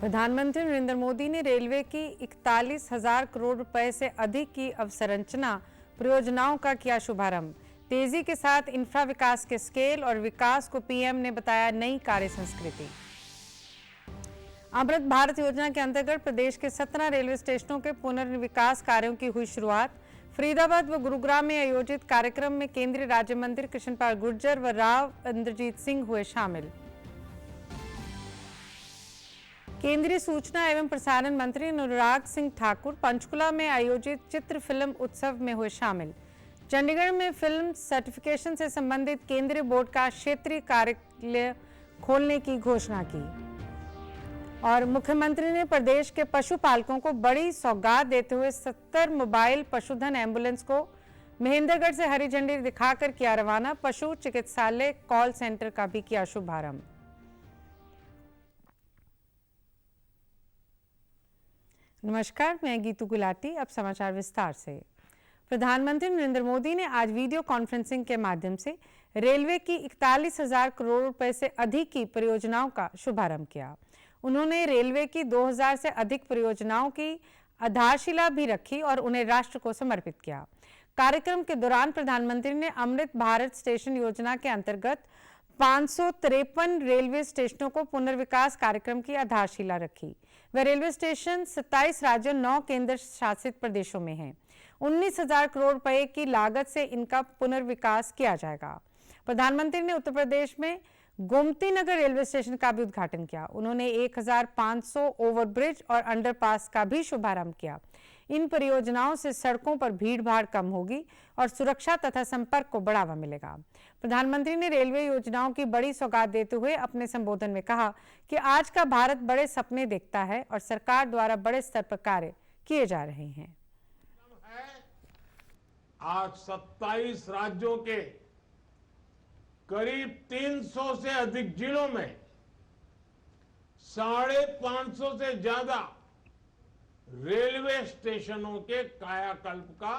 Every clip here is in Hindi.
प्रधानमंत्री नरेंद्र मोदी ने रेलवे की 41,000 करोड़ रुपए से अधिक की अवसंरचना परियोजनाओं का किया शुभारंभ। तेजी के साथ इंफ्रा विकास के स्केल और विकास को पीएम ने बताया नई कार्य संस्कृति। अमृत भारत योजना के अंतर्गत प्रदेश के 17 रेलवे स्टेशनों के पुनर्विकास कार्यों की हुई शुरुआत। फरीदाबाद व गुरुग्राम में आयोजित कार्यक्रम में केंद्रीय राज्य मंत्री कृष्णपाल गुर्जर व राव इंद्रजीत सिंह हुए शामिल। केंद्रीय सूचना एवं प्रसारण मंत्री अनुराग सिंह ठाकुर पंचकुला में आयोजित चित्र फिल्म उत्सव में हुए शामिल। चंडीगढ़ में फिल्म सर्टिफिकेशन से संबंधित केंद्रीय बोर्ड का क्षेत्रीय कार्यालय खोलने की घोषणा की। और मुख्यमंत्री ने प्रदेश के पशुपालकों को बड़ी सौगात देते हुए 70 मोबाइल पशुधन एम्बुलेंस को महेंद्रगढ़ से हरी झंडी दिखाकर किया रवाना। पशु चिकित्सालय कॉल सेंटर का भी किया शुभारंभ। नमस्कार, मैं गीतू गुलाटी। अब समाचार विस्तार से। प्रधानमंत्री नरेंद्र मोदी ने आज वीडियो कॉन्फ्रेंसिंग के माध्यम से रेलवे की 41,000 करोड़ रुपए से अधिक की परियोजनाओं का शुभारंभ किया। उन्होंने रेलवे की 2,000 से अधिक परियोजनाओं की आधारशिला भी रखी और उन्हें राष्ट्र को समर्पित किया। कार्यक्रम के दौरान प्रधानमंत्री ने अमृत भारत स्टेशन योजना के अंतर्गत 553 रेलवे स्टेशनों को पुनर्विकास कार्यक्रम की आधारशिला रखी। वह रेलवे स्टेशन 27 राज्यों 9 केंद्र शासित प्रदेशों में हैं। 19,000 करोड़ रुपए की लागत से इनका पुनर्विकास किया जाएगा। प्रधानमंत्री ने उत्तर प्रदेश में गोमती नगर रेलवे स्टेशन का भी उद्घाटन किया। उन्होंने 1,500 ओवरब्रिज और अंडरपास का भी शुभारंभ किया। इन परियोजनाओं से सड़कों पर भीड़ भाड़ कम होगी और सुरक्षा तथा संपर्क को बढ़ावा मिलेगा। प्रधानमंत्री ने रेलवे योजनाओं की बड़ी सौगात देते हुए अपने संबोधन में कहा कि आज का भारत बड़े सपने देखता है और सरकार द्वारा बड़े स्तर पर कार्य किए जा रहे हैं। आज 27 राज्यों के करीब 300 से अधिक जिलों में 550 से ज्यादा रेलवे स्टेशनों के कायाकल्प का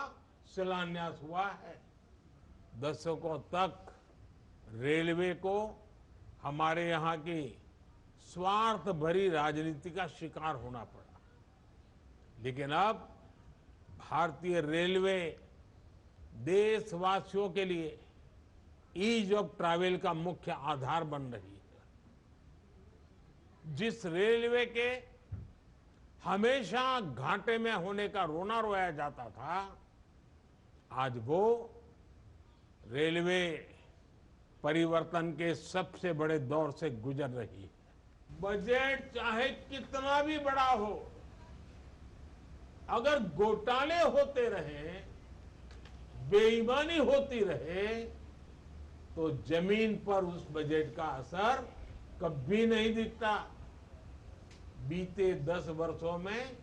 शिलान्यास हुआ है। दशकों तक रेलवे को हमारे यहाँ की स्वार्थ भरी राजनीति का शिकार होना पड़ा, लेकिन अब भारतीय रेलवे देशवासियों के लिए ईज ऑफ ट्रैवल का मुख्य आधार बन रही है। जिस रेलवे के हमेशा घाटे में होने का रोना रोया जाता था, आज वो रेलवे परिवर्तन के सबसे बड़े दौर से गुजर रही है। बजट चाहे कितना भी बड़ा हो, अगर घोटाले होते रहे, बेईमानी होती रहे, तो जमीन पर उस बजट का असर कभी नहीं दिखता। बीते 10 वर्षों में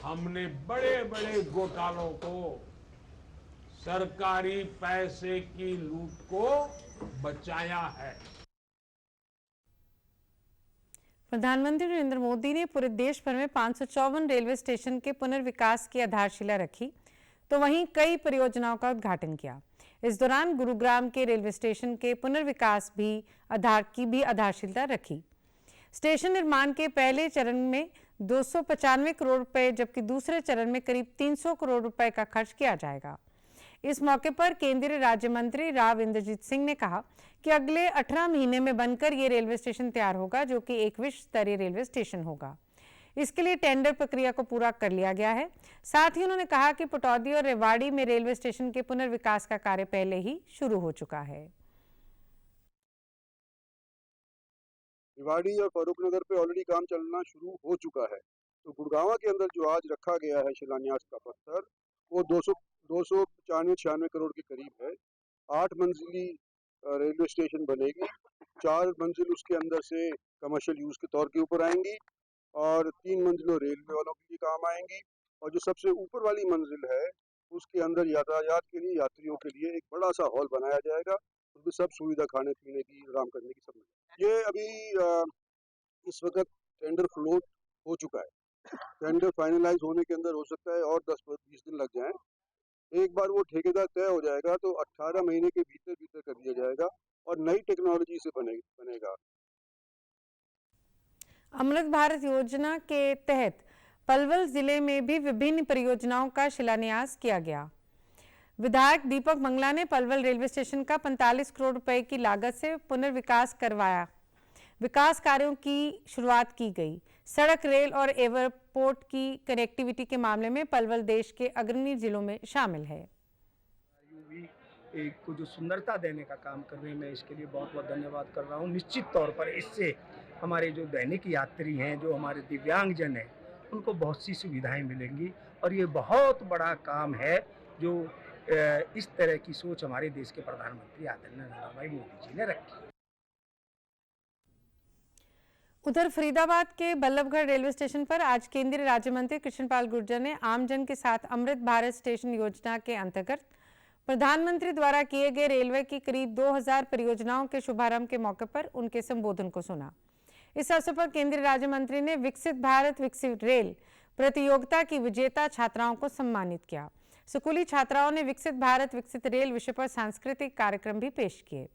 हमने बड़े बड़े घोटालों को, सरकारी पैसे की लूट को बचाया है। प्रधानमंत्री नरेंद्र मोदी ने पूरे देश भर में 554 रेलवे स्टेशन के पुनर्विकास की आधारशिला रखी, तो वहीं कई परियोजनाओं का उद्घाटन किया। इस दौरान गुरुग्राम के रेलवे स्टेशन के पुनर्विकास की आधारशिला रखी। स्टेशन निर्माण के पहले चरण में 295 करोड़ रुपए जबकि दूसरे चरण में करीब 300 करोड़ रुपए का खर्च किया जाएगा। इस मौके पर केंद्रीय राज्य मंत्री राव इंद्रजीत सिंह ने कहा कि अगले 18 महीने में बनकर ये रेलवे स्टेशन तैयार होगा, जो कि एक विश्व स्तरीय रेलवे स्टेशन होगा। इसके लिए टेंडर प्रक्रिया को पूरा कर लिया गया है। साथ ही उन्होंने कहा कि पटौदी और रेवाड़ी में रेलवे स्टेशन के पुनर्विकास का कार्य पहले ही शुरू हो चुका है। रेवाड़ी और फारूक नगर पे ऑलरेडी काम चलना शुरू हो चुका है। तो गुड़गांव के अंदर जो आज रखा गया है शिलान्यास का पत्थर, वो 295-96 करोड़ के करीब है। 8 मंजिली रेलवे स्टेशन बनेगी। 4 मंजिल उसके अंदर से कमर्शियल यूज के तौर के ऊपर आएंगी और 3 मंजिलों रेलवे वालों के लिए काम आएंगी। और जो सबसे ऊपर वाली मंजिल है, उसके अंदर यातायात के लिए, यात्रियों के लिए एक बड़ा सा हॉल बनाया जाएगा। उसमें सब सुविधा, खाने पीने की, आराम करने की सब। ये अभी इस वक्त टेंडर फ्लोट हो चुका है। टेंडर फाइनलाइज होने के अंदर हो सकता है और 10-20 दिन लग जाएं। एक बार वो ठेकेदार तय हो जाएगा तो 18 महीने के भीतर भीतर कर दिया जाएगा और नई टेक्नोलॉजी से बनेगा। अमृत भारत योजना के तहत पलवल जिले में भी विभिन्न परियोजनाओं का शिलान्यास किया गया। विधायक दीपक मंगला ने पलवल रेलवे स्टेशन का 45 करोड़ रुपए की लागत से पुनर्विकास करवाया। विकास कार्यों की शुरुआत की गई। सड़क, रेल और एयरपोर्ट की कनेक्टिविटी के मामले में पलवल देश के अग्रणी जिलों में शामिल है। एक को जो सुंदरता देने का काम कर रहे हैं, मैं इसके लिए बहुत बहुत धन्यवाद कर रहा हूँ। निश्चित तौर पर इससे हमारे जो दैनिक यात्री हैं, जो हमारे दिव्यांगजन हैं, उनको बहुत सी सुविधाएं मिलेंगी और ये बहुत बड़ा काम है जो इस तरह की सोच हमारे देश के प्रधानमंत्री आदरणीय नरेंद्र भाई मोदी जी ने रखी। उधर फरीदाबाद के बल्लभगढ़ रेलवे स्टेशन पर आज केंद्रीय राज्य मंत्री कृष्णपाल गुर्जर ने आमजन के साथ अमृत भारत स्टेशन योजना के अंतर्गत प्रधानमंत्री द्वारा किए गए रेलवे की करीब 2000 परियोजनाओं के शुभारंभ के मौके पर उनके संबोधन को सुना। इस अवसर पर केंद्रीय राज्य मंत्री ने विकसित भारत विकसित रेल प्रतियोगिता की विजेता छात्राओं को सम्मानित किया। स्कूली छात्राओं ने विकसित भारत विकसित रेल विषय पर सांस्कृतिक कार्यक्रम भी पेश किए।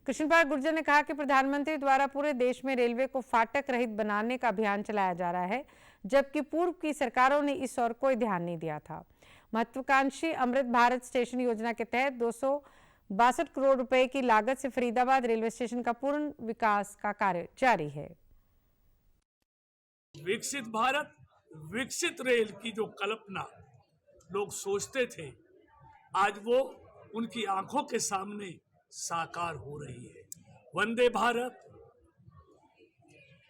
कृष्णपाल गुर्जर ने कहा कि प्रधानमंत्री द्वारा पूरे देश में रेलवे को फाटक रहित बनाने का अभियान चलाया जा रहा है, जबकि पूर्व की सरकारों ने इस ओर कोई ध्यान नहीं दिया था। महत्वाकांक्षी अमृत भारत स्टेशन योजना के तहत 262 करोड़ रुपए की लागत से फरीदाबाद रेलवे स्टेशन का पूर्ण विकास का कार्य जारी है। विकसित भारत विकसित रेल की जो कल्पना लोग सोचते थे, आज वो उनकी आंखों के सामने साकार हो रही है। वंदे भारत,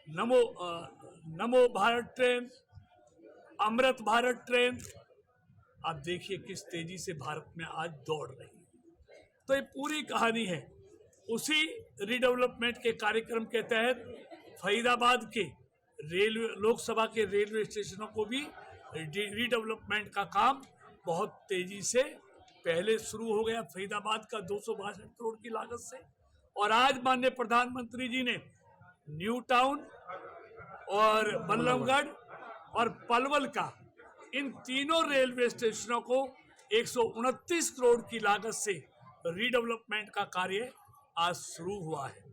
नमो भारत ट्रेन, अमृत भारत ट्रेन, आप देखिए किस तेजी से भारत में आज दौड़ रही है। तो ये पूरी कहानी है। उसी रिडेवलपमेंट के कार्यक्रम के तहत फरीदाबाद के रेलवे लोकसभा के रेलवे स्टेशनों को भी रिडेवलपमेंट का काम बहुत तेजी से पहले शुरू हो गया। फरीदाबाद का 262 करोड़ की लागत से, और आज माननीय प्रधानमंत्री जी ने न्यू टाउन और बल्लभगढ़ और पलवल का, इन तीनों रेलवे स्टेशनों को 129 करोड़ की लागत से रीडेवलपमेंट का कार्य आज शुरू हुआ है।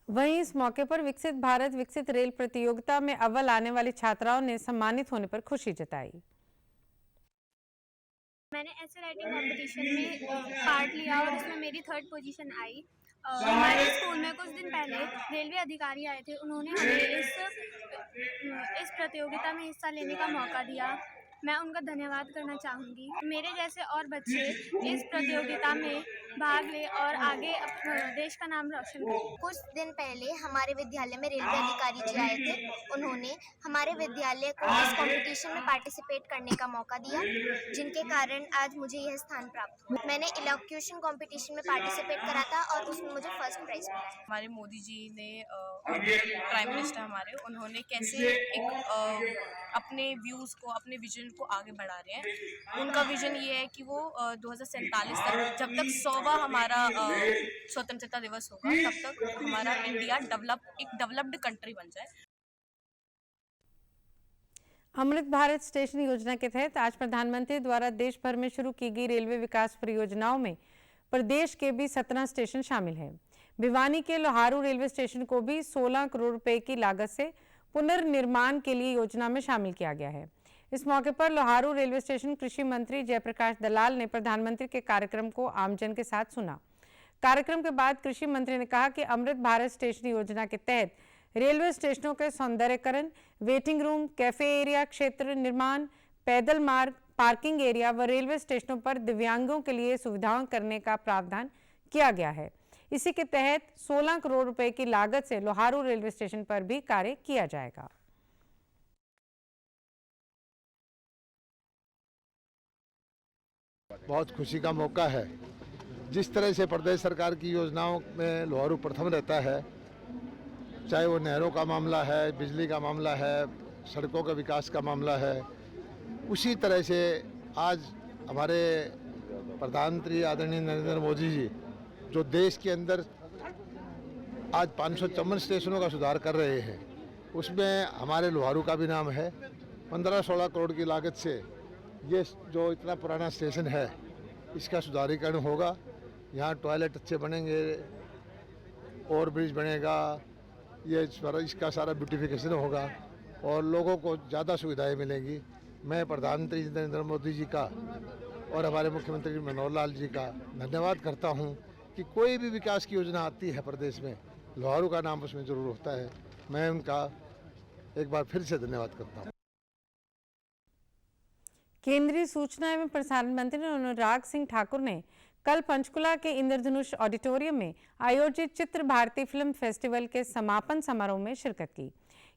वहीं इस मौके पर विकसित भारत विकसित रेल प्रतियोगिता में अव्वल आने वाली छात्राओं ने सम्मानित होने पर खुशी जताई। मैंने ऐसे राइटिंग कंपटीशन में पार्ट लिया और उसमें मेरी 3rd पोजीशन आई। हमारे स्कूल में कुछ दिन पहले रेलवे अधिकारी आए थे, उन्होंने हमें इस प्रतियोगिता में हिस्सा लेने का मौका दिया। मैं उनका धन्यवाद करना चाहूँगी। मेरे जैसे और बच्चे इस प्रतियोगिता में भाग ले और आगे देश का नाम रोशन करें। कुछ दिन पहले हमारे विद्यालय में रेलवे अधिकारी जी आए थे, उन्होंने हमारे विद्यालय को इस कंपटीशन में पार्टिसिपेट करने का मौका दिया, जिनके कारण आज मुझे यह स्थान प्राप्त हुआ। मैंने इलोक्यूशन कंपटीशन में पार्टिसिपेट करा था और उसमें मुझे फर्स्ट प्राइज मिला। हमारे मोदी जी ने प्राइम मिनिस्टर हमारे, उन्होंने कैसे एक अपने व्यूज़ को, अपने विजन को आगे बढ़ा रहे हैं। उनका विजन ये है कि वो 2047 तक, जब तक 100वां हमारा स्वतंत्रता दिवस होगा, तब तक हमारा इंडिया एक डेवलप्ड कंट्री बन जाए। अमृत भारत स्टेशन योजना के तहत आज प्रधानमंत्री द्वारा देश भर में शुरू की गई रेलवे विकास परियोजनाओं में प्रदेश के भी 17 स्टेशन शामिल हैं। भिवानी के लोहारू रेलवे स्टेशन को भी 16 करोड़ रुपए की लागत से पुनर्निर्माण के लिए योजना में शामिल किया गया है। इस मौके पर लोहारू रेलवे स्टेशन कृषि मंत्री जयप्रकाश दलाल ने प्रधानमंत्री के कार्यक्रम को आमजन के साथ सुना। कार्यक्रम के बाद कृषि मंत्री ने कहा कि अमृत भारत स्टेशन योजना के तहत रेलवे स्टेशनों के सौंदर्यकरण, वेटिंग रूम, कैफे एरिया, क्षेत्र निर्माण, पैदल मार्ग, पार्किंग एरिया व रेलवे स्टेशनों पर दिव्यांगों के लिए सुविधाएं करने का प्रावधान किया गया है। इसी के तहत 16 करोड़ रुपए की लागत से लोहारू रेलवे स्टेशन पर भी कार्य किया जाएगा। बहुत खुशी का मौका है। जिस तरह से प्रदेश सरकार की योजनाओं में लोहारू प्रथम रहता है, चाहे वो नहरों का मामला है, बिजली का मामला है, सड़कों के विकास का मामला है, उसी तरह से आज हमारे प्रधानमंत्री आदरणीय नरेंद्र मोदी जी जो देश के अंदर आज 554 स्टेशनों का सुधार कर रहे हैं, उसमें हमारे लोहारू का भी नाम है। 15-16 करोड़ की लागत से ये जो इतना पुराना स्टेशन है, इसका सुधारीकरण होगा। यहाँ टॉयलेट अच्छे बनेंगे, ओवर ब्रिज बनेगा, ये इसका सारा ब्यूटिफिकेशन होगा और लोगों को ज़्यादा सुविधाएं मिलेंगी। मैं प्रधानमंत्री नरेंद्र मोदी जी का और हमारे मुख्यमंत्री मनोहर लाल जी का धन्यवाद करता हूं कि कोई भी विकास की योजना आती है प्रदेश में, लोहारू का नाम उसमें जरूर होता है। मैं उनका एक बार फिर से धन्यवाद करता हूं। केंद्रीय सूचना एवं प्रसारण मंत्री अनुराग सिंह ठाकुर ने कल पंचकुला के इंद्रधनुष ऑडिटोरियम में आयोजित चित्र भारती फिल्म फेस्टिवल के समापन समारोह में शिरकत की।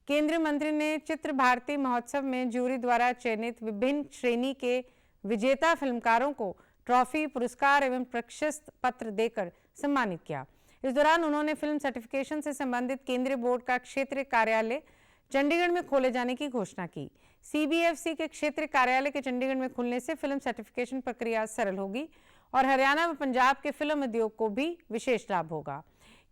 केंद्रीय मंत्री ने चित्र भारती महोत्सव में जूरी द्वारा चयनित विभिन्न श्रेणी के विजेता फिल्मकारों को ट्रॉफी, पुरस्कार एवं प्रशस्ति पत्र देकर सम्मानित किया। इस दौरान उन्होंने फिल्म सर्टिफिकेशन से संबंधित केंद्रीय बोर्ड का क्षेत्रीय कार्यालय चंडीगढ़ में खोले जाने की घोषणा की। सीबीएफसी के क्षेत्रीय कार्यालय के चंडीगढ़ में खुलने से फिल्म सर्टिफिकेशन प्रक्रिया सरल होगी और हरियाणा व पंजाब के फिल्म उद्योग को भी विशेष लाभ होगा।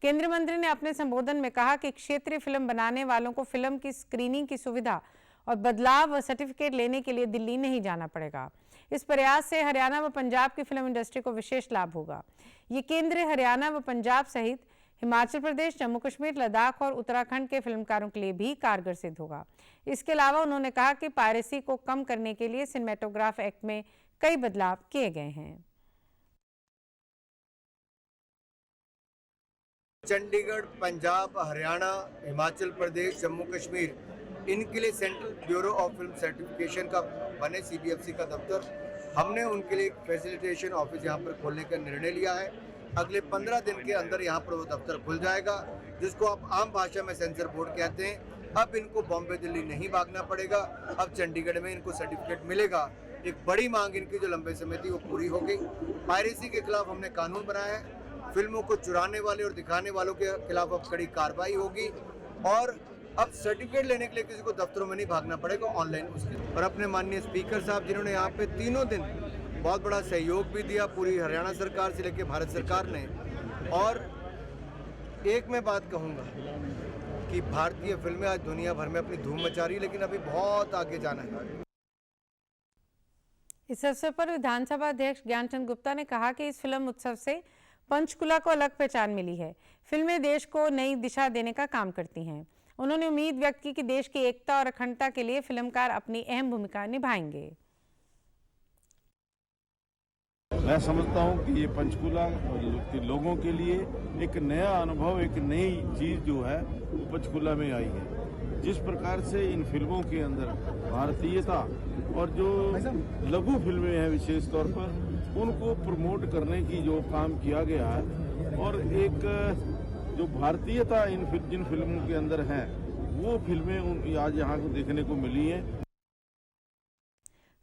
केंद्रीय मंत्री ने अपने संबोधन में कहा कि क्षेत्रीय फिल्म बनाने वालों को फिल्म की स्क्रीनिंग की सुविधा और बदलाव व सर्टिफिकेट लेने के लिए दिल्ली नहीं जाना पड़ेगा। इस प्रयास से हरियाणा व पंजाब की फिल्म इंडस्ट्री को विशेष लाभ होगा। ये केंद्र हरियाणा व पंजाब सहित हिमाचल प्रदेश, जम्मू कश्मीर, लद्दाख और उत्तराखंड के फिल्मकारों के लिए भी कारगर सिद्ध होगा। इसके अलावा उन्होंने कहा कि पायरेसी को कम करने के लिए सिनेमेटोग्राफ एक्ट में कई बदलाव किए गए हैं। चंडीगढ़, पंजाब, हरियाणा, हिमाचल प्रदेश, जम्मू कश्मीर, इनके लिए central bureau of film certification का बने सीबीएफसी का दफ्तर, हमने उनके लिए फैसिलिटेशन ऑफिस यहाँ पर खोलने का निर्णय लिया है। अगले 15 दिन के अंदर यहाँ पर वो दफ्तर खुल जाएगा, जिसको आप आम भाषा में सेंसर बोर्ड कहते हैं। अब इनको बॉम्बे, दिल्ली नहीं भागना पड़ेगा, अब चंडीगढ़ में इनको सर्टिफिकेट मिलेगा। एक बड़ी मांग इनकी जो लंबे समय थी वो पूरी हो गई। पायरेसी के खिलाफ हमने कानून बनाया है, फिल्मों को चुराने वाले और दिखाने वालों के खिलाफ अब कड़ी कार्रवाई होगी और अब सर्टिफिकेट लेने के लिए किसी को दफ्तरों में नहीं भागना पड़ेगा, ऑनलाइन उसके। और अपने माननीय स्पीकर साहब जिन्होंने यहाँ पे तीनों दिन बहुत बड़ा सहयोग भी दिया, पूरी हरियाणा सरकार से लेकर भारत सरकार ने। और एक मैं बात कहूँगा कि भारतीय फिल्में आज दुनिया भर में अपनी धूम मचा रही है, लेकिन अभी बहुत आगे जाना है। इस अवसर पर विधानसभा अध्यक्ष ज्ञानचंद गुप्ता ने कहा कि इस फिल्म उत्सव से पंचकुला को अलग पहचान मिली है। फिल्में देश को नई दिशा देने का काम करती हैं। उन्होंने उम्मीद व्यक्त की कि देश की एकता और अखंडता के लिए फिल्मकार अपनी अहम भूमिका निभाएंगे। मैं समझता हूं कि ये पंचकुला के लोगों के लिए एक नया अनुभव, एक नई चीज जो है वो पंचकुला में आई है। जिस प्रकार से इन फिल्मों के अंदर भारतीयता और जो लघु फिल्में हैं विशेष तौर पर, उनको प्रमोट करने की जो काम किया गया है और एक जो भारतीयता जिन फिल्मों के अंदर है, वो फिल्में आज यहाँ को देखने को मिली हैं।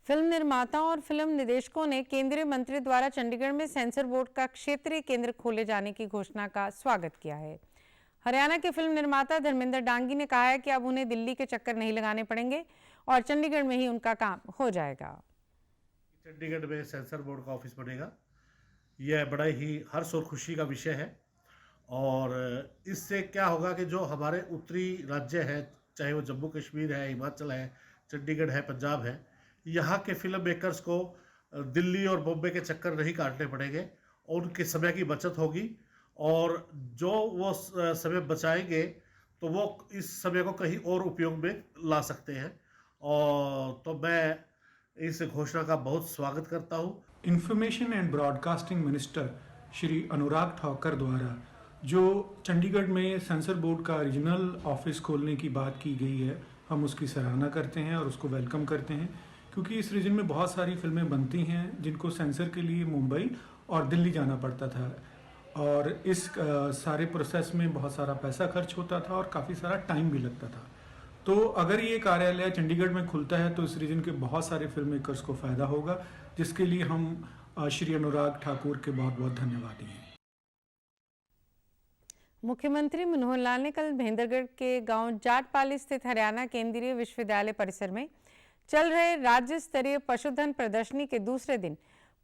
फिल्म निर्माताओं और फिल्म निदेशकों ने केंद्रीय मंत्री द्वारा चंडीगढ़ में सेंसर बोर्ड का क्षेत्रीय केंद्र खोले जाने की घोषणा का स्वागत किया है। हरियाणा के फिल्म निर्माता धर्मेंद्र डांगी ने कहा है कि अब उन्हें दिल्ली के चक्कर नहीं लगाने पड़ेंगे और चंडीगढ़ में ही उनका काम हो जाएगा। चंडीगढ़ में सेंसर बोर्ड का ऑफिस बनेगा, यह बड़ा ही हर्ष और खुशी का विषय है। और इससे क्या होगा कि जो हमारे उत्तरी राज्य है, चाहे वो जम्मू कश्मीर है, हिमाचल है, चंडीगढ़ है, पंजाब है, यहाँ के फिल्म मेकर्स को दिल्ली और बॉम्बे के चक्कर नहीं काटने पड़ेंगे और उनके समय की बचत होगी। और जो वो समय बचाएंगे तो वो इस समय को कहीं और उपयोग में ला सकते हैं। और तो मैं इस घोषणा का बहुत स्वागत करता हूँ। Information and broadcasting minister Shri Anurag Thakur द्वारा जो चंडीगढ़ में सेंसर बोर्ड का रीजनल ऑफिस खोलने की बात की गई है, हम उसकी सराहना करते हैं और उसको वेलकम करते हैं, क्योंकि इस रीजन में बहुत सारी फिल्में बनती हैं जिनको सेंसर के लिए मुंबई और दिल्ली जाना पड़ता था और इस सारे प्रोसेस में बहुत सारा पैसा खर्च होता था और काफ़ी सारा टाइम भी लगता था। तो अगर ये कार्यालय चंडीगढ़ में खुलता है तो इस रीजन के बहुत सारे फिल्म मेकर्स को फ़ायदा होगा, जिसके लिए हम श्री अनुराग ठाकुर के बहुत बहुत धन्यवादी हैं। मुख्यमंत्री मनोहर लाल ने कल महेंद्रगढ़ के गांव जाटपाली स्थित हरियाणा केंद्रीय विश्वविद्यालय परिसर में चल रहे राज्य स्तरीय पशुधन प्रदर्शनी के दूसरे दिन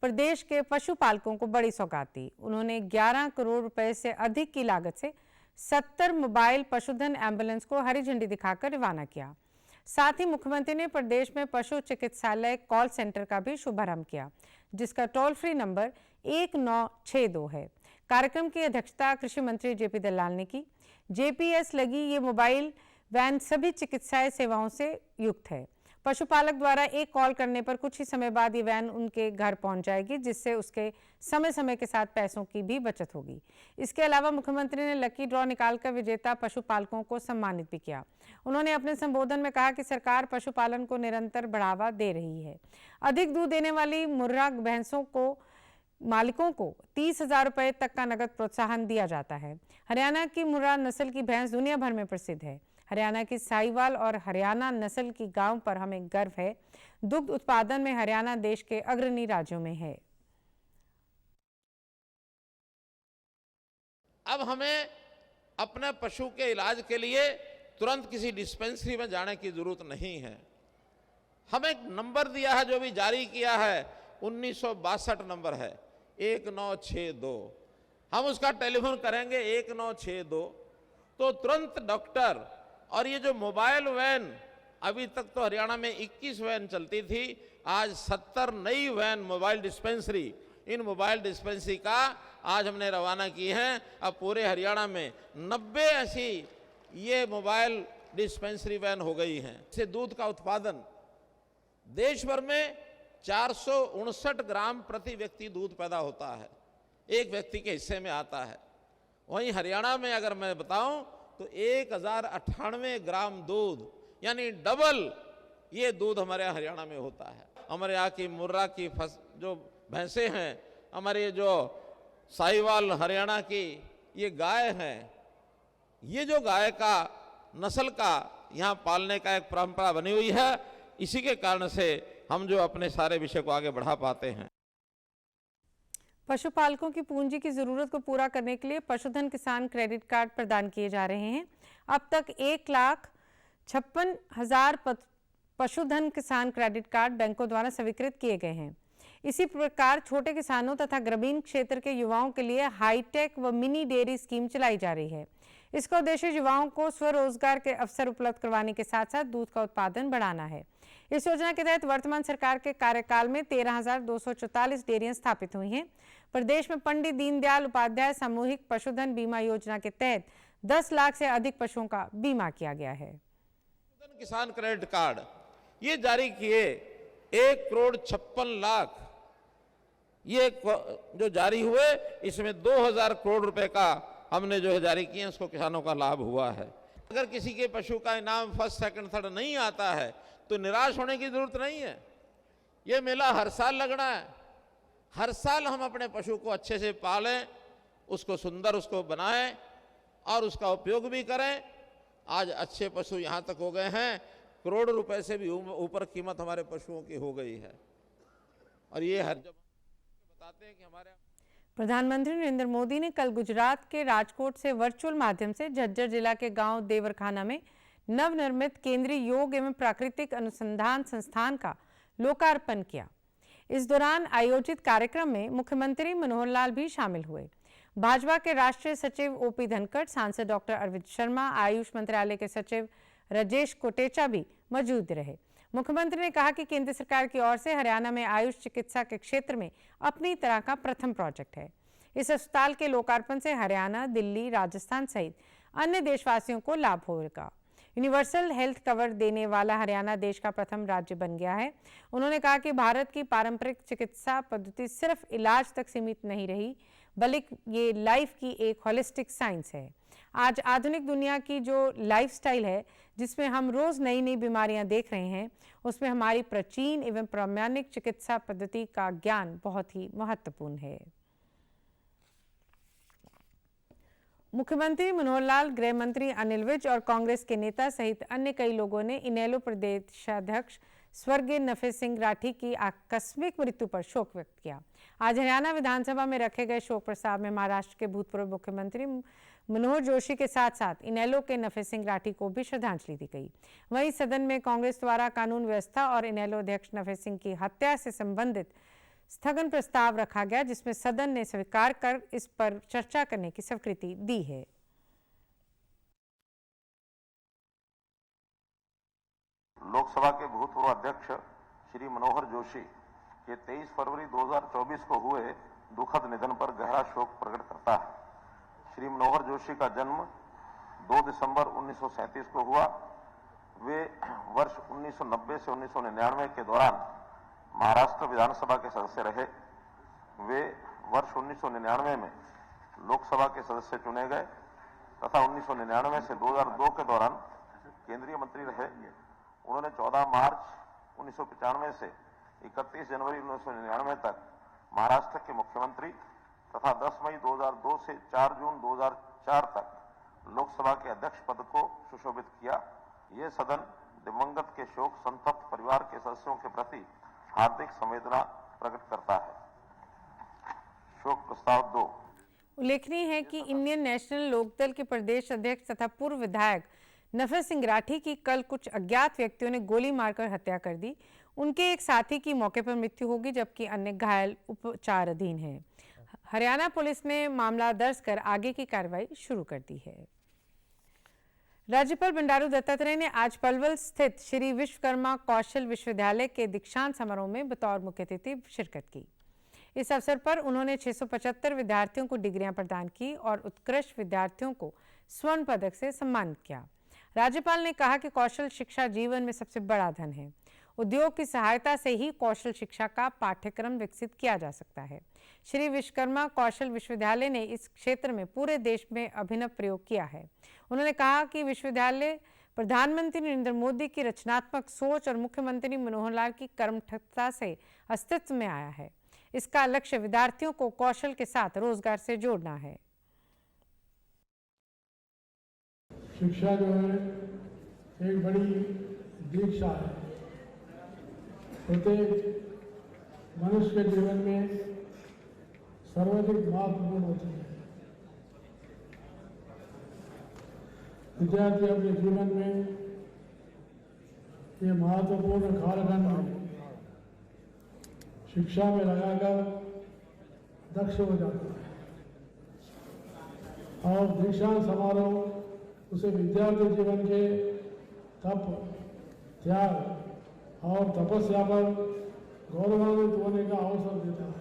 प्रदेश के पशुपालकों को बड़ी सौगात दी। उन्होंने 11 करोड़ रुपए से अधिक की लागत से 70 मोबाइल पशुधन एम्बुलेंस को हरी झंडी दिखाकर रवाना किया। साथ ही मुख्यमंत्री ने प्रदेश में पशु चिकित्सालय कॉल सेंटर का भी शुभारंभ किया, जिसका टोल फ्री नंबर 1962 है। कार्यक्रम की अध्यक्षता कृषि मंत्री जेपी दलाल ने की। जेपीएस लगी ये मोबाइल वैन सभी चिकित्सा सेवाओं से युक्त है। पशुपालक द्वारा एक कॉल करने पर कुछ ही समय बाद ये वैन उनके घर पहुंच जाएगी, जिससे उसके समय समय के साथ पैसों की भी बचत होगी। इसके अलावा मुख्यमंत्री ने लकी ड्रॉ निकालकर विजेता पशुपालकों को सम्मानित भी किया। उन्होंने अपने संबोधन में कहा कि सरकार पशुपालन को निरंतर बढ़ावा दे रही है। अधिक दूध देने वाली मुर्रा भैंसों को मालिकों को 30,000 रुपये तक का नगद प्रोत्साहन दिया जाता है। हरियाणा की मुर्रा नस्ल की भैंस दुनिया भर में प्रसिद्ध है। हरियाणा की साहिवाल और हरियाणा नस्ल की गायों पर हमें गर्व है। दुग्ध उत्पादन में हरियाणा देश के अग्रणी राज्यों में है। अब हमें अपने पशु के इलाज के लिए तुरंत किसी डिस्पेंसरी में जाने की जरूरत नहीं है। हमें एक नंबर दिया है जो भी जारी किया है, 1962 नंबर है 1962। हम उसका टेलीफोन करेंगे 1962 तो तुरंत डॉक्टर, और ये जो मोबाइल वैन, अभी तक तो हरियाणा में 21 वैन चलती थी, आज 70 नई वैन मोबाइल डिस्पेंसरी, इन मोबाइल डिस्पेंसरी का आज हमने रवाना की है। अब पूरे हरियाणा में 90 ऐसी ये मोबाइल डिस्पेंसरी वैन हो गई हैं। इससे दूध का उत्पादन देश भर में 459 ग्राम प्रति व्यक्ति दूध पैदा होता है, एक व्यक्ति के हिस्से में आता है। वहीं हरियाणा में अगर मैं बताऊं तो 1098 ग्राम दूध, यानी डबल ये दूध हमारे यहाँ हरियाणा में होता है। हमारे यहाँ की मुर्रा की जो भैंसें हैं, हमारे जो साहिवाल हरियाणा की ये गाय हैं, ये जो गाय का नस्ल का यहाँ पालने का एक परंपरा बनी हुई है। इसी के कारण से हम जो अपने सारे विषय को आगे बढ़ा पाते हैं। पशुपालकों की पूंजी की जरूरत को पूरा करने के लिए पशुधन किसान क्रेडिट कार्ड प्रदान किए जा रहे हैं। अब तक 1,56,000 पशुधन किसान क्रेडिट कार्ड बैंकों द्वारा स्वीकृत किए गए हैं। इसी प्रकार छोटे किसानों तथा ग्रामीण क्षेत्र के युवाओं के लिए हाईटेक व मिनी डेयरी स्कीम चलाई जा रही है। इसका उद्देश्य युवाओं को स्वरोजगार के अवसर उपलब्ध करवाने के साथ साथ दूध का उत्पादन बढ़ाना है। इस योजना के तहत वर्तमान सरकार के कार्यकाल में 13,244 डेयरियां स्थापित हुई हैं। प्रदेश में पंडित दीनदयाल उपाध्याय सामूहिक पशुधन बीमा योजना के तहत 10 लाख से अधिक पशुओं का बीमा किया गया है। किसान क्रेडिट कार्ड ये जारी किए 1,56,00,000 ये जो जारी हुए, इसमें 2,000 करोड़ रुपए का हमने जो है जारी किए, उसको किसानों का लाभ हुआ है। अगर किसी के पशु का इनाम फर्स्ट सेकंड थर्ड नहीं आता है तो निराश होने की जरूरत नहीं है। ये मेला हर साल लगना है। हर साल हम अपने पशु को अच्छे से पालें, उसको सुंदर उसको बनाएं और उसका उपयोग भी करें। आज अच्छे पशु यहाँ तक हो गए हैं, करोड़ रुपए से भी ऊपर कीमत हमारे पशुओं की हो गई है। और ये हर जब बताते हैं कि हमारे प्रधानमंत्री नरेंद्र मोदी ने कल गुजरात के राजकोट से वर्चुअल माध्यम से झज्जर जिला के गांव देवरखाना में नवनिर्मित केंद्रीय योग एवं प्राकृतिक अनुसंधान संस्थान का लोकार्पण किया। इस दौरान आयोजित कार्यक्रम में मुख्यमंत्री मनोहर लाल भी शामिल हुए। भाजपा के राष्ट्रीय सचिव ओपी धनखड़, सांसद डॉक्टर अरविंद शर्मा, आयुष मंत्रालय के सचिव राजेश कोटेचा भी मौजूद रहे। मुख्यमंत्री ने कहा कि केंद्र सरकार की ओर से हरियाणा में आयुष चिकित्सा के क्षेत्र में अपनी तरह का प्रथम प्रोजेक्ट है। इस अस्पताल के लोकार्पण से हरियाणा, दिल्ली, राजस्थान सहित अन्य देशवासियों को लाभ होगा। यूनिवर्सल हेल्थ कवर देने वाला हरियाणा देश का प्रथम राज्य बन गया है। उन्होंने कहा कि भारत की पारंपरिक चिकित्सा पद्धति सिर्फ इलाज तक सीमित नहीं रही, बल्कि ये लाइफ की एक होलिस्टिक साइंस है। आज आधुनिक दुनिया की जो लाइफस्टाइल है, जिसमें हम रोज नई नई बीमारियां देख रहे हैं, उसमें हमारी प्राचीन एवं प्रामाणिक चिकित्सा पद्धति का ज्ञान बहुत ही महत्वपूर्ण है। मुख्यमंत्री मनोहर लाल, गृह मंत्री अनिल विज और कांग्रेस के नेता सहित अन्य कई लोगों ने इनेलो प्रदेशाध्यक्ष स्वर्गीय नफे सिंह राठी की आकस्मिक मृत्यु पर शोक व्यक्त किया। आज हरियाणा विधानसभा में रखे गए शोक प्रस्ताव में महाराष्ट्र के भूतपूर्व मुख्यमंत्री मनोहर जोशी के साथ साथ इनेलो के नफे सिंह राठी को भी श्रद्धांजलि दी गई। वहीं सदन में कांग्रेस द्वारा कानून व्यवस्था और इनेलो अध्यक्ष नफे सिंह की हत्या से संबंधित स्थगन प्रस्ताव रखा गया, जिसमें सदन ने स्वीकार कर इस पर चर्चा करने की स्वीकृति दी है। लोकसभा के भूतपूर्व अध्यक्ष श्री मनोहर जोशी के 23 फरवरी 2024 को हुए दुखद निधन पर गहरा शोक प्रकट करता है। श्री मनोहर जोशी का जन्म 2 दिसंबर 1937 को हुआ। वे वर्ष 1990 से 1999 के दौरान महाराष्ट्र विधानसभा के सदस्य रहे। वे वर्ष 1999 में लोकसभा के सदस्य चुने गए तथा 1999 से 2002 के दौरान केंद्रीय मंत्री रहे। उन्होंने 14 मार्च 1995 से 31 जनवरी 1999 तक महाराष्ट्र के मुख्यमंत्री तथा 10 मई 2002 से 4 जून 2004 तक लोकसभा के अध्यक्ष पद को सुशोभित किया। ये सदन दिवंगत के शोक संतप्त परिवार के सदस्यों के प्रति हार्दिक संवेदना प्रकट करता है। शोक प्रस्ताव 2। उल्लेखनीय है कि इंडियन नेशनल लोकदल के प्रदेश अध्यक्ष तथा पूर्व विधायक नफर सिंह राठी की कल कुछ अज्ञात व्यक्तियों ने गोली मारकर हत्या कर दी। उनके एक साथी की मौके पर मृत्यु होगी जबकि अन्य घायल उपचाराधीन हैं। हरियाणा पुलिस ने मामला दर्ज कर आगे की कार्रवाई शुरू कर दी है। राज्यपाल बंडारू दत्तात्रेय ने आज पलवल स्थित श्री विश्वकर्मा कौशल विश्वविद्यालय के दीक्षांत समारोह में बतौर मुख्य अतिथि शिरकत की। इस अवसर पर उन्होंने 675 विद्यार्थियों को डिग्रियां प्रदान की और उत्कृष्ट विद्यार्थियों को स्वर्ण पदक से सम्मानित किया। राज्यपाल ने कहा कि कौशल शिक्षा जीवन में सबसे बड़ा धन है। उद्योग की सहायता से ही कौशल शिक्षा का पाठ्यक्रम विकसित किया जा सकता है। श्री विश्वकर्मा कौशल विश्वविद्यालय ने इस क्षेत्र में पूरे देश में अभिनव प्रयोग किया है। उन्होंने कहा कि विश्वविद्यालय प्रधानमंत्री नरेंद्र मोदी की रचनात्मक सोच और मुख्यमंत्री मनोहर लाल की कर्मठता से अस्तित्व में आया है। इसका लक्ष्य विद्यार्थियों को कौशल के साथ रोजगार से जोड़ना है। शिक्षा जो है एक बड़ी दीक्षा है। प्रत्येक मनुष्य के जीवन में सर्वाधिक महत्वपूर्ण होती है। विद्यार्थी अपने जीवन में ये महत्वपूर्ण कालखंड शिक्षा में लगाकर दक्ष हो जाता है और दीक्षांत समारोह उसे विद्यार्थी जीवन के तप, त्याग और तपस्या पर गौरवान्वित होने का अवसर देता है।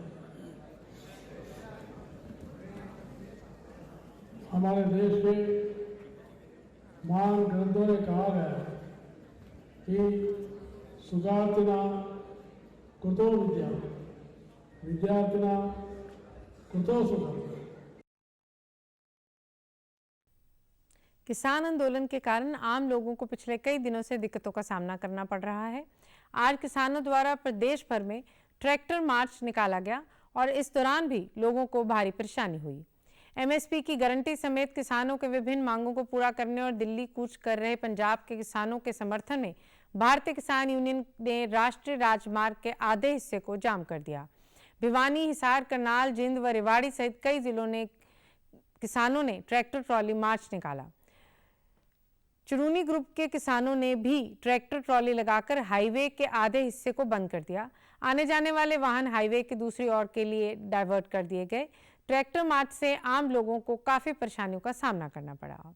हमारे देश के महान ग्रंथों में कहा गया है कि सुगातिना कुतो विद्या, विद्यार्थिना कुतो सुखम। किसान आंदोलन के कारण आम लोगों को पिछले कई दिनों से दिक्कतों का सामना करना पड़ रहा है। आज किसानों द्वारा प्रदेश भर में ट्रैक्टर मार्च निकाला गया और इस दौरान भी लोगों को भारी परेशानी हुई। एमएसपी की गारंटी समेत किसानों के विभिन्न मांगों को पूरा करने और दिल्ली कूच कर रहे पंजाब के किसानों के समर्थन में भारतीय किसान यूनियन ने राष्ट्रीय राजमार्ग के आधे हिस्से को जाम कर दिया। भिवानी, हिसार, करनाल, जिंद व रेवाड़ी सहित कई जिलों ने किसानों ने ट्रैक्टर ट्रॉली मार्च निकाला। चुरूनी ग्रुप के किसानों ने भी ट्रैक्टर ट्रॉली लगाकर हाईवे के आधे हिस्से को बंद कर दिया। आने जाने वाले वाहन हाईवे की दूसरी ओर के लिए डाइवर्ट कर दिए गए। ट्रैक्टर मार्च से आम लोगों को काफी परेशानियों का सामना करना पड़ा।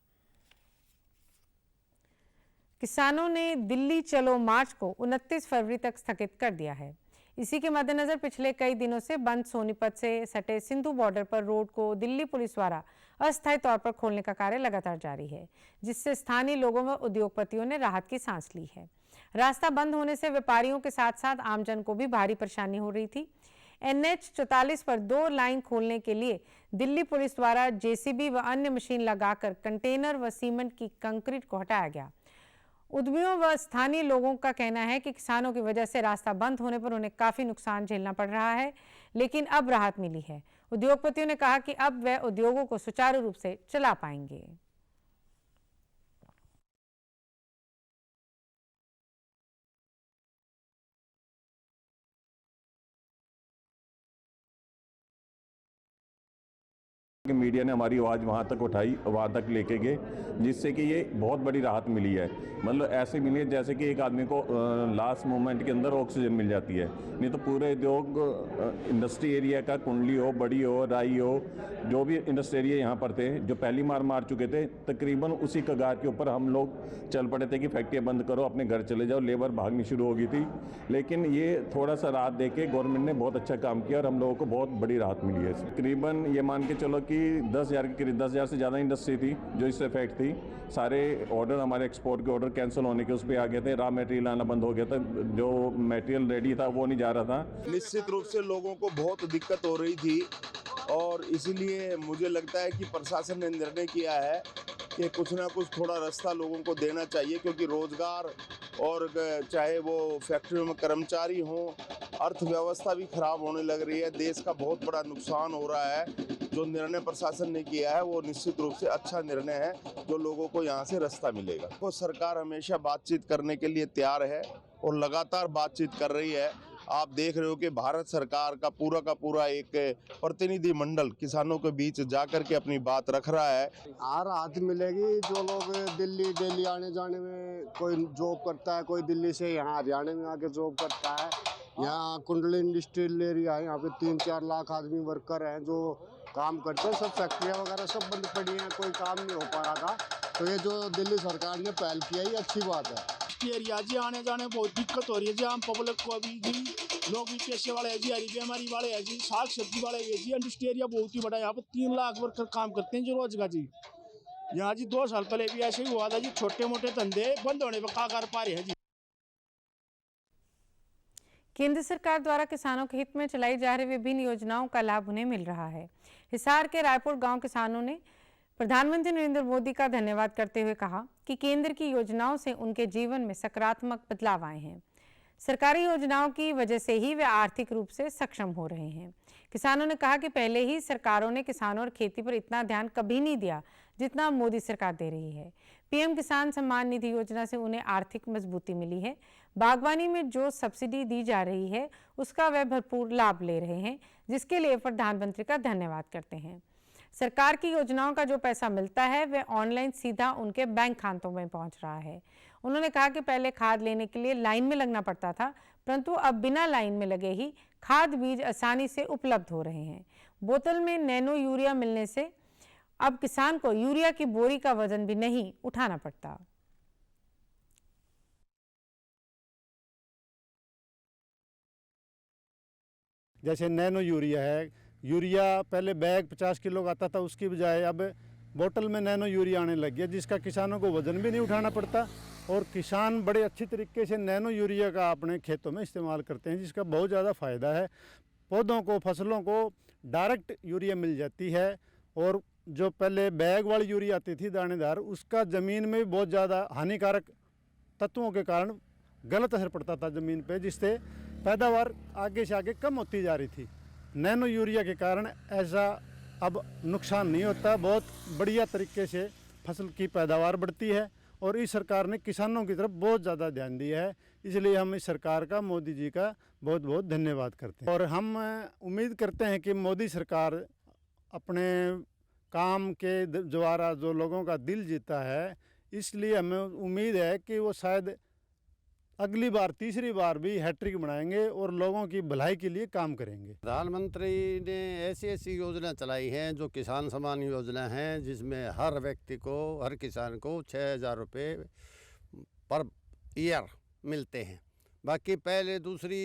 किसानों ने दिल्ली चलो मार्च को 29 फरवरी तक स्थगित कर दिया है। इसी के मद्देनजर पिछले कई दिनों से बंद सोनीपत से सटे सिंधु बॉर्डर पर रोड को दिल्ली पुलिस द्वारा अस्थायी तौर पर खोलने का कार्य लगातार जारी है, जिससे स्थानीय लोगों व उद्योगपतियों ने राहत की सांस ली है। रास्ता बंद होने से व्यापारियों के साथ साथ आमजन को भी भारी परेशानी हो रही थी। NH 44 पर 2 लाइन खोलने के लिए दिल्ली पुलिस द्वारा जेसीबी व अन्य मशीन लगाकर कंटेनर व सीमेंट की कंक्रीट को हटाया गया। उद्यमियों व स्थानीय लोगों का कहना है कि किसानों की वजह से रास्ता बंद होने पर उन्हें काफी नुकसान झेलना पड़ रहा है, लेकिन अब राहत मिली है। उद्योगपतियों ने कहा कि अब वे उद्योगों को सुचारू रूप से चला पाएंगे। कि मीडिया ने हमारी आवाज़ वहाँ तक उठाई, वहाँ तक लेके गए, जिससे कि ये बहुत बड़ी राहत मिली है। मतलब ऐसे मिली है जैसे कि एक आदमी को लास्ट मोमेंट के अंदर ऑक्सीजन मिल जाती है। नहीं तो पूरे उद्योग इंडस्ट्री एरिया का, कुंडली हो, बड़ी हो, राई हो, जो भी इंडस्ट्री एरिया यहाँ पर थे, जो पहली मार चुके थे, तकरीबन उसी कगार के ऊपर हम लोग चल पड़े थे कि फैक्ट्रियाँ बंद करो, अपने घर चले जाओ, लेबर भागनी शुरू हो गई थी। लेकिन ये थोड़ा सा राहत दे के गवर्नमेंट ने बहुत अच्छा काम किया और हम लोगों को बहुत बड़ी राहत मिली है। तकरीबन ये मान के चलो कि 10,000 के करीब, 10,000 से ज़्यादा इंडस्ट्री थी जो इससे इफेक्ट थी। सारे ऑर्डर, हमारे एक्सपोर्ट के ऑर्डर कैंसिल होने के उस पर आ गए थे, रॉ मटेरियल आना बंद हो गया था, जो मटेरियल रेडी था वो नहीं जा रहा था। निश्चित रूप से लोगों को बहुत दिक्कत हो रही थी और इसीलिए मुझे लगता है कि प्रशासन ने निर्णय किया है कि कुछ ना कुछ थोड़ा रास्ता लोगों को देना चाहिए, क्योंकि रोजगार और चाहे वो फैक्ट्रियों में कर्मचारी हों, अर्थव्यवस्था भी खराब होने लग रही है, देश का बहुत बड़ा नुकसान हो रहा है। जो निर्णय प्रशासन ने किया है वो निश्चित रूप से अच्छा निर्णय है, जो लोगों को यहाँ से रास्ता मिलेगा। तो सरकार हमेशा बातचीत करने के लिए तैयार है और लगातार बातचीत कर रही है। आप देख रहे हो कि भारत सरकार का पूरा एक प्रतिनिधि मंडल किसानों के बीच जाकर के अपनी बात रख रहा है। राहत मिलेगी। जो लोग दिल्ली आने जाने में कोई जॉब करता है, कोई दिल्ली से यहाँ हरियाणा में आके जॉब करता है, यहाँ कुंडली इंडस्ट्रियल एरिया है, यहाँ पे 3-4 लाख आदमी वर्कर हैं जो काम करते हैं। सब फैक्ट्रियाँ वगैरह सब बंद पड़ी हैं, कोई काम नहीं हो पा रहा था। तो ये जो दिल्ली सरकार ने पहल किया, ये अच्छी बात है। एरिया जी आने जाने में बहुत दिक्कत हो रही है जी। आम पब्लिक को अभी जी, लोग भी पैसे वाले हैं जी, हरी बीमारी वाले हैं जी, साग सब्जी वाले हैं जी। इंडस्ट्री एरिया बहुत ही बड़ा है, यहाँ पर 3 लाख वर्कर काम करते हैं जी रोज का जी। यहाँ जी 2 साल पहले भी ऐसे ही हुआ था जी, छोटे मोटे धंधे बंद होने पर कहाँ कर पा रहे हैं जी। केंद्र सरकार द्वारा किसानों के हित में चलाई जा रही विभिन्न योजनाओं का लाभ उन्हें मिल रहा है। हिसार के रायपुर गांव किसानों ने प्रधानमंत्री नरेंद्र मोदी का धन्यवाद करते हुए कहा कि केंद्र की योजनाओं से उनके जीवन में सकारात्मक बदलाव आए हैं। सरकारी योजनाओं की वजह से ही वे आर्थिक रूप से सक्षम हो रहे हैं। किसानों ने कहा कि पहले ही सरकारों ने किसानों और खेती पर इतना ध्यान कभी नहीं दिया जितना मोदी सरकार दे रही है। पीएम किसान सम्मान निधि योजना से उन्हें आर्थिक मजबूती मिली है। बागवानी में जो सब्सिडी दी जा रही है उसका वे भरपूर लाभ ले रहे हैं, जिसके लिए प्रधानमंत्री का धन्यवाद करते हैं। सरकार की योजनाओं का जो पैसा मिलता है वह ऑनलाइन सीधा उनके बैंक खातों में पहुंच रहा है। उन्होंने कहा कि पहले खाद लेने के लिए लाइन में लगना पड़ता था, परंतु अब बिना लाइन में लगे ही खाद बीज आसानी से उपलब्ध हो रहे हैं। बोतल में नैनो यूरिया मिलने से अब किसान को यूरिया की बोरी का वजन भी नहीं उठाना पड़ता। जैसे नैनो यूरिया है, यूरिया पहले बैग 50 किलो का आता था, उसकी बजाय अब बोतल में नैनो यूरिया आने लग गया, जिसका किसानों को वजन भी नहीं उठाना पड़ता और किसान बड़े अच्छी तरीके से नैनो यूरिया का अपने खेतों में इस्तेमाल करते हैं, जिसका बहुत ज़्यादा फ़ायदा है। पौधों को, फसलों को डायरेक्ट यूरिया मिल जाती है और जो पहले बैग वाली यूरिया आती थी दानेदार, उसका ज़मीन में भी बहुत ज़्यादा हानिकारक तत्वों के कारण गलत असर पड़ता था ज़मीन पे, जिससे पैदावार आगे से आगे कम होती जा रही थी। नैनो यूरिया के कारण ऐसा अब नुकसान नहीं होता, बहुत बढ़िया तरीके से फसल की पैदावार बढ़ती है और इस सरकार ने किसानों की तरफ बहुत ज़्यादा ध्यान दिया है। इसलिए हम इस सरकार का, मोदी जी का बहुत बहुत धन्यवाद करते हैं और हम उम्मीद करते हैं कि मोदी सरकार अपने काम के द्वारा जो लोगों का दिल जीता है, इसलिए हमें उम्मीद है कि वो शायद अगली बार, तीसरी बार भी हैट्रिक बनाएंगे और लोगों की भलाई के लिए काम करेंगे। प्रधानमंत्री ने ऐसी योजना चलाई हैं जो किसान सम्मान योजना है, जिसमें हर व्यक्ति को, हर किसान को 6,000 रुपये पर ईयर मिलते हैं। बाकी पहले दूसरी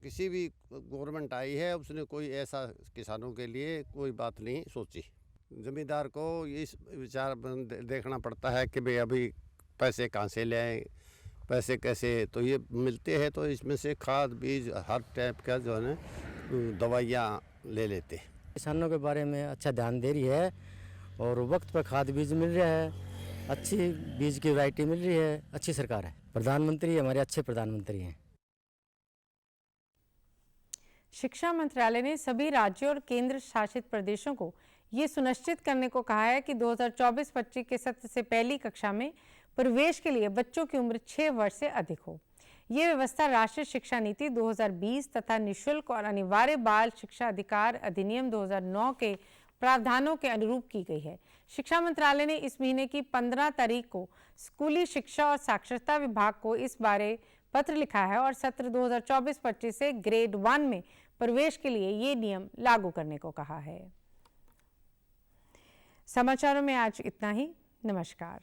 किसी भी गवर्नमेंट आई है, उसने कोई ऐसा किसानों के लिए कोई बात नहीं सोची। ज़मींदार को इस विचार देखना पड़ता है कि भाई अभी पैसे कहाँ से ले आएँ, पैसे कैसे, तो ये मिलते हैं तो इसमें से खाद बीज हर टाइप का जो है दवाइयाँ ले लेते हैं। किसानों के बारे में अच्छा ध्यान दे रही है और वक्त पर खाद बीज मिल रहा है, अच्छी बीज की वैरायटी मिल रही है। अच्छी सरकार है, प्रधानमंत्री हमारे अच्छे प्रधानमंत्री हैं। शिक्षा मंत्रालय ने सभी राज्यों और केंद्र शासित प्रदेशों को ये सुनिश्चित करने को कहा है कि 2024-25 के सत्र से पहली कक्षा में प्रवेश के लिए बच्चों की उम्र 6 वर्ष से अधिक हो। ये व्यवस्था राष्ट्रीय शिक्षा नीति 2020 तथा निःशुल्क और अनिवार्य बाल शिक्षा अधिकार अधिनियम 2009 के प्रावधानों के अनुरूप की गई है। शिक्षा मंत्रालय ने इस महीने की 15 तारीख को स्कूली शिक्षा और साक्षरता विभाग को इस बारे पत्र लिखा है और सत्र 2024-25 से ग्रेड 1 में प्रवेश के लिए ये नियम लागू करने को कहा है। समाचारों में आज इतना ही। नमस्कार।